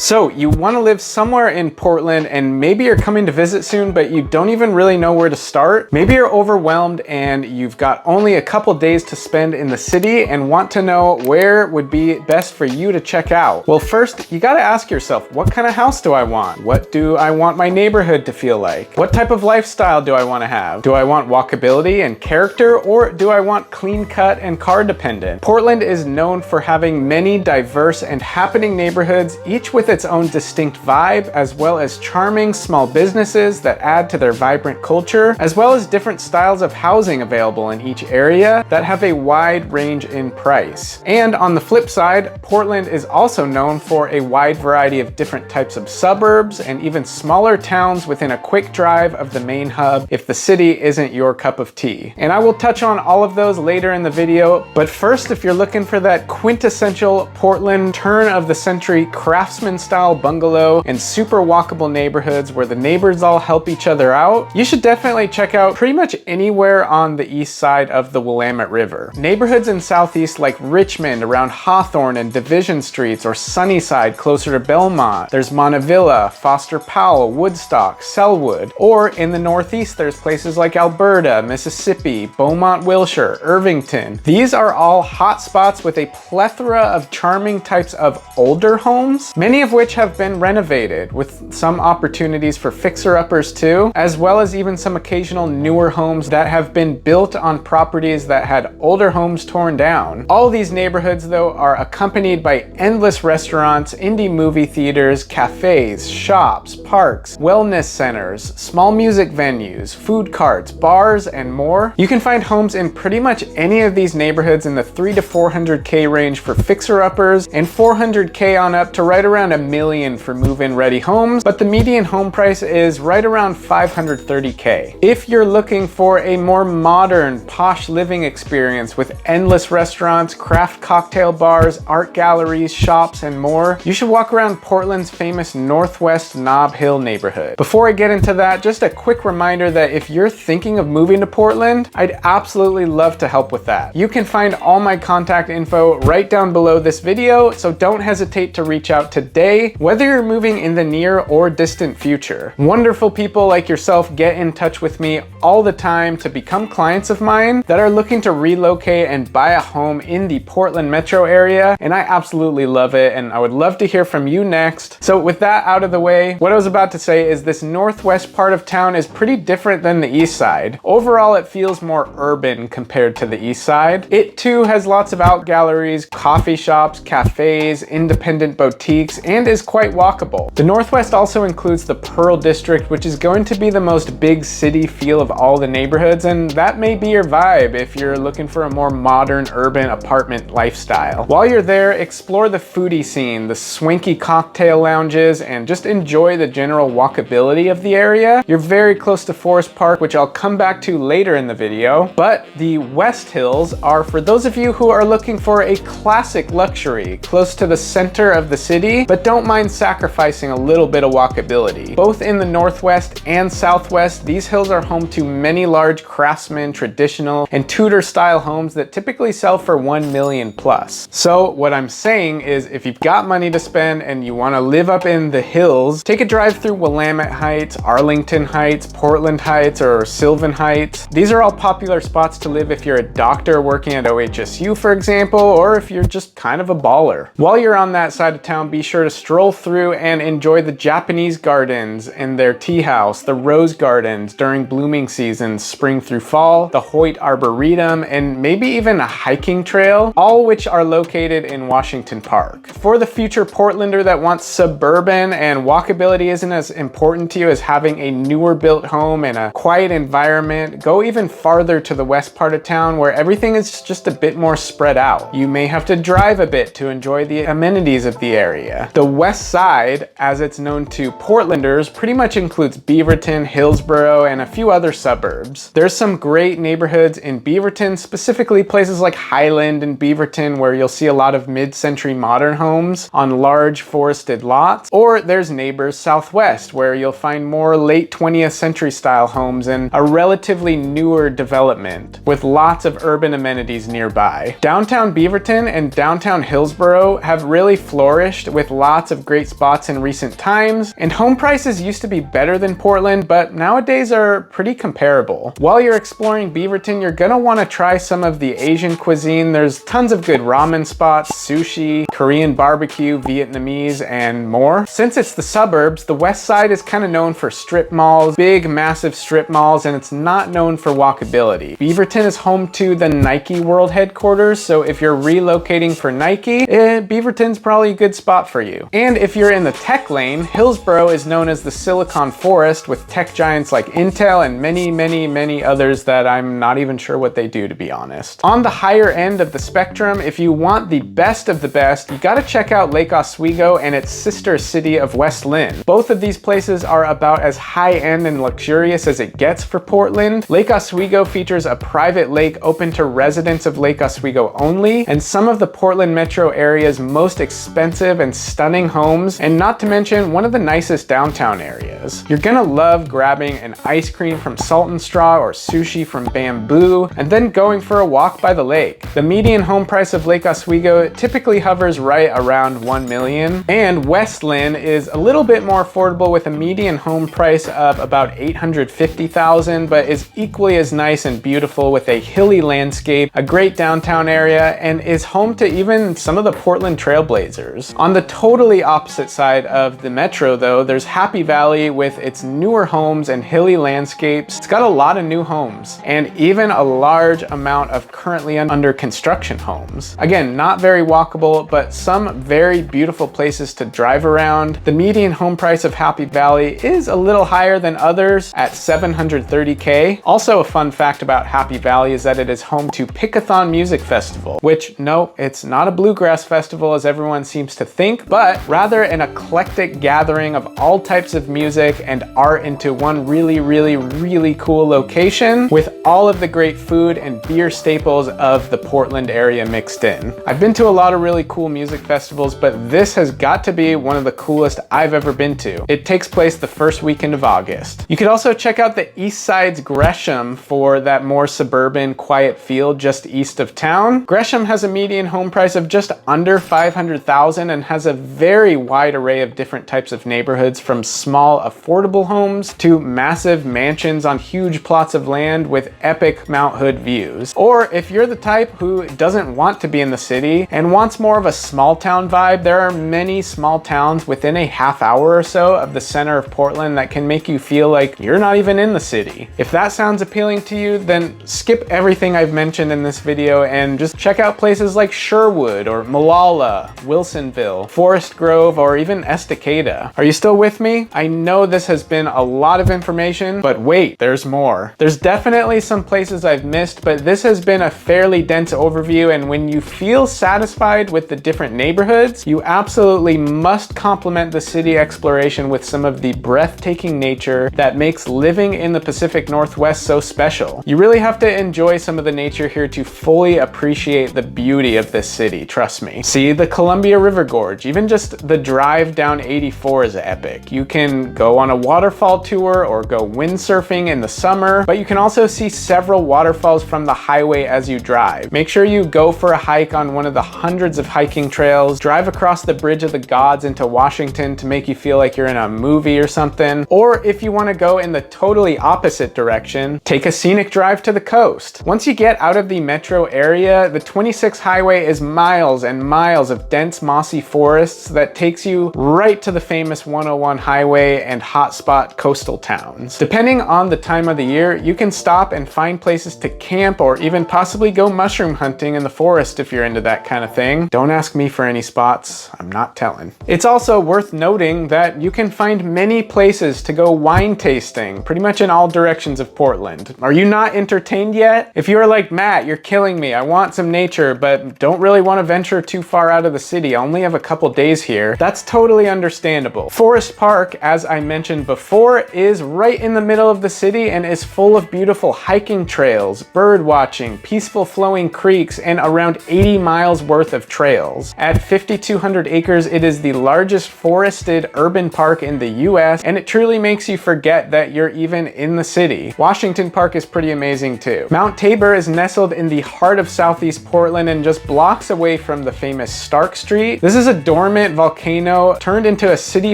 So you want to live somewhere in Portland and maybe you're coming to visit soon, but you don't even really know where to start. Maybe you're overwhelmed and you've got only a couple days to spend in the city and want to know where would be best for you to check out. Well, first you got to ask yourself, what kind of house do I want? What do I want my neighborhood to feel like? What type of lifestyle do I want to have? Do I want walkability and character, or do I want clean cut and car dependent? Portland is known for having many diverse and happening neighborhoods, each with its own distinct vibe, as well as charming small businesses that add to their vibrant culture, as well as different styles of housing available in each area that have a wide range in price. And on the flip side, Portland is also known for a wide variety of different types of suburbs and even smaller towns within a quick drive of the main hub if the city isn't your cup of tea. And I will touch on all of those later in the video, but first, if you're looking for that quintessential Portland turn of the century craftsman style bungalow and super walkable neighborhoods where the neighbors all help each other out, you should definitely check out pretty much anywhere on the east side of the Willamette River. Neighborhoods in Southeast like Richmond around Hawthorne and Division Streets, or Sunnyside closer to Belmont. There's Montevilla, Foster Powell, Woodstock, Selwood. Or in the Northeast, there's places like Alberta, Mississippi, Beaumont, Wilshire, Irvington. These are all hot spots with a plethora of charming types of older homes, many of which have been renovated, with some opportunities for fixer-uppers too, as well as even some occasional newer homes that have been built on properties that had older homes torn down. All these neighborhoods though are accompanied by endless restaurants, indie movie theaters, cafes, shops, parks, wellness centers, small music venues, food carts, bars, and more. You can find homes in pretty much any of these neighborhoods in the $300 to $400K range for fixer-uppers and $400K on up to right around $1 million for move-in ready homes, but the median home price is right around $530K. If you're looking for a more modern, posh living experience with endless restaurants, craft cocktail bars, art galleries, shops, and more, you should walk around Portland's famous Northwest Nob Hill neighborhood. Before I get into that, just a quick reminder that if you're thinking of moving to Portland, I'd absolutely love to help with that. You can find all my contact info right down below this video, so don't hesitate to reach out today, whether you're moving in the near or distant future. Wonderful people like yourself get in touch with me all the time to become clients of mine that are looking to relocate and buy a home in the Portland metro area, and I absolutely love it, and I would love to hear from you next. So with that out of the way, what I was about to say is this northwest part of town is pretty different than the east side. Overall, it feels more urban compared to the east side. It too has lots of art galleries, coffee shops, cafes, independent boutiques, and is quite walkable. The Northwest also includes the Pearl District, which is going to be the most big city feel of all the neighborhoods, and that may be your vibe if you're looking for a more modern urban apartment lifestyle. While you're there, explore the foodie scene, the swanky cocktail lounges, and just enjoy the general walkability of the area. You're very close to Forest Park, which I'll come back to later in the video, but the West Hills are for those of you who are looking for a classic luxury close to the center of the city, but don't mind sacrificing a little bit of walkability. Both in the Northwest and Southwest, these hills are home to many large craftsman, traditional, and Tudor style homes that typically sell for $1 million plus. So what I'm saying is, if you've got money to spend and you want to live up in the hills, take a drive through Willamette Heights, Arlington Heights, Portland Heights, or Sylvan Heights. These are all popular spots to live if you're a doctor working at OHSU, for example, or if you're just kind of a baller. While you're on that side of town, be sure to stroll through and enjoy the Japanese gardens and their tea house, the rose gardens during blooming seasons, spring through fall, the Hoyt Arboretum, and maybe even a hiking trail, all which are located in Washington Park. For the future Portlander that wants suburban and walkability isn't as important to you as having a newer built home and a quiet environment, go even farther to the west part of town where everything is just a bit more spread out. You may have to drive a bit to enjoy the amenities of the area. The west side, as it's known to Portlanders, pretty much includes Beaverton, Hillsborough, and a few other suburbs. There's some great neighborhoods in Beaverton, specifically places like Highland and Beaverton, where you'll see a lot of mid-century modern homes on large forested lots. Or there's Neighbors Southwest, where you'll find more late 20th century style homes and a relatively newer development with lots of urban amenities nearby. Downtown Beaverton and downtown Hillsborough have really flourished with lots lots of great spots in recent times, and home prices used to be better than Portland, but nowadays are pretty comparable. While you're exploring Beaverton, you're gonna wanna try some of the Asian cuisine. There's tons of good ramen spots, sushi, Korean barbecue, Vietnamese, and more. Since it's the suburbs, the west side is kind of known for strip malls, big massive strip malls, and it's not known for walkability. Beaverton is home to the Nike World Headquarters, so if you're relocating for Nike, Beaverton's probably a good spot for you. And if you're in the tech lane, Hillsboro is known as the Silicon Forest, with tech giants like Intel and many others that I'm not even sure what they do, to be honest. On the higher end of the spectrum, if you want the best of the best, you gotta check out Lake Oswego and its sister city of West Lynn. Both of these places are about as high-end and luxurious as it gets for Portland. Lake Oswego features a private lake open to residents of Lake Oswego only, and some of the Portland metro area's most expensive and stunning homes, and not to mention one of the nicest downtown areas. You're gonna love grabbing an ice cream from Salt and Straw or sushi from Bamboo, and then going for a walk by the lake. The median home price of Lake Oswego typically hovers right around $1 million, and West Lynn is a little bit more affordable with a median home price of about $850,000, but is equally as nice and beautiful with a hilly landscape, a great downtown area, and is home to even some of the Portland trailblazers. On the totally opposite side of the metro though, there's Happy Valley with its newer homes and hilly landscapes. It's got a lot of new homes and even a large amount of currently under construction homes. Again, not very walkable, but some very beautiful places to drive around. The median home price of Happy Valley is a little higher than others at $730K. Also, a fun fact about Happy Valley is that it is home to Pickathon Music Festival, which no, it's not a bluegrass festival as everyone seems to think, but rather an eclectic gathering of all types of music and art into one really cool location with all of the great food and beer staples of the Portland area mixed in. I've been to a lot of really cool music festivals, but this has got to be one of the coolest I've ever been to. It takes place the first weekend of August. You could also check out the East Side's Gresham for that more suburban, quiet feel just east of town. Gresham has a median home price of just under $500,000 and has a very wide array of different types of neighborhoods, from small, affordable homes to massive mansions on huge plots of land with epic Mount Hood views. Or if you're the type who doesn't want to be in the city and wants more of a small town vibe, there are many small towns within a half hour or so of the center of Portland that can make you feel like you're not even in the city. If that sounds appealing to you, then skip everything I've mentioned in this video and just check out places like Sherwood or Molalla, Wilsonville, Forest Grove, or even Estacada. Are you still with me? I know this has been a lot of information, but wait, there's more. There's definitely some places I've missed, but this has been a fairly dense overview, and when you feel satisfied with the different neighborhoods, you absolutely must complement the city exploration with some of the breathtaking nature that makes living in the Pacific Northwest so special. You really have to enjoy some of the nature here to fully appreciate the beauty of this city, trust me. See the Columbia River Gorge, even just the drive down 84 is epic. You can go on a waterfall tour or go windsurfing in the summer, but you can also see several waterfalls from the highway as you drive. Make sure you go for a hike on one of the hundreds of hiking trails, drive across the Bridge of the Gods into Washington to make you feel like you're in a movie or something. Or if you want to go in the totally opposite direction, take a scenic drive to the coast. Once you get out of the metro area, the 26 highway is miles and miles of dense mossy forests that takes you right to the famous 101 highway and hotspot coastal towns. Depending on the time of the year, you can stop and find places to camp or even possibly go mushroom hunting in the forest if you're into that kind of thing. Don't ask me for any spots, I'm not telling. It's also worth noting that you can find many places to go wine tasting, pretty much in all directions of Portland. Are you not entertained yet? If you're like, Matt, you're killing me, I want some nature, but don't really want to venture too far out of the city, I only have a couple days here, that's totally understandable. Forest Park, as I mentioned before, is right in the middle of the city and is full of beautiful hiking trails, bird watching, peaceful flowing creeks, and around 80 miles worth of trails. At 5,200 acres, it is the largest forested urban park in the US, and it truly makes you forget that you're even in the city. Washington Park is pretty amazing too. Mount Tabor is nestled in the heart of Southeast Portland and just blocks away from the famous Stark Street. This is a dormant dormant volcano turned into a city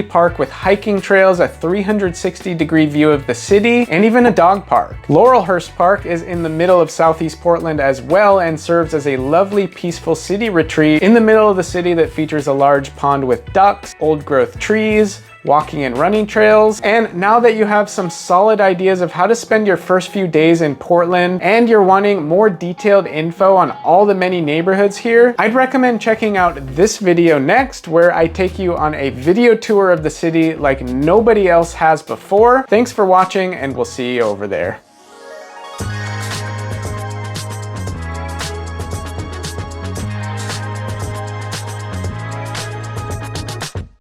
park with hiking trails, a 360-degree view of the city, and even a dog park. Laurelhurst Park is in the middle of Southeast Portland as well and serves as a lovely, peaceful city retreat in the middle of the city that features a large pond with ducks, old-growth trees, walking and running trails. And now that you have some solid ideas of how to spend your first few days in Portland and you're wanting more detailed info on all the many neighborhoods here, I'd recommend checking out this video next, where I take you on a video tour of the city like nobody else has before. Thanks for watching, and we'll see you over there.